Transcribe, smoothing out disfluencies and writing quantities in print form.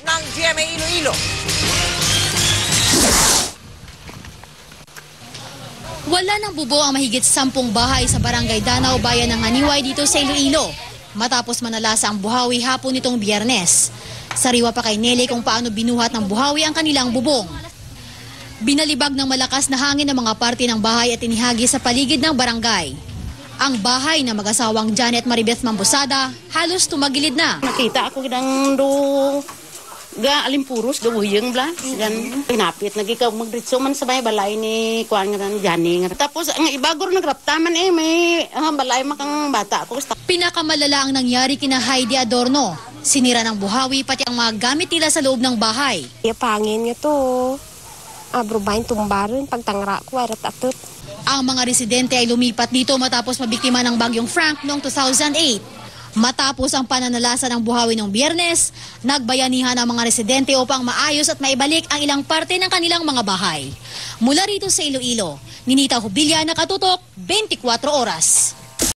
ng GMA Iloilo. Wala nang bubo ang mahigit 10 bahay sa Barangay Danao, bayan ng Haniway dito sa Iloilo, matapos manalasa ang buhawi hapon nitong Biyernes. Sariwa pa kay Nelly kung paano binuhat ng buhawi ang kanilang bubong. Binalibag ng malakas na hangin ang mga parte ng bahay at inihagi sa paligid ng barangay. Ang bahay ng mag-asawang Janet Maribeth Mambusada halos tumagilid na. Nakita ako ng ga alimpuros gawuyeng bla gan pinapit nagikaw magritso man sa balay ni kuan nga Jani nga. Tapos ang ibagor nagraptaman may balay makang bata ako. Pinakamalala ang nangyari kina Heidi Adorno. Sinira ng buhawi pati ang mga gamit nila sa loob ng bahay. Pangin nga to. Abrubayin tumbaron pagtangra ko arat atot. Ang mga residente ay lumipat dito matapos mabiktima ng bagyong Frank noong 2008. Matapos ang pananalasa ng buhawi noong Biyernes, nagbayanihan ang mga residente upang maayos at maibalik ang ilang parte ng kanilang mga bahay. Mula rito sa Iloilo, Ninita Hubilya, Nakatutok, 24 Oras.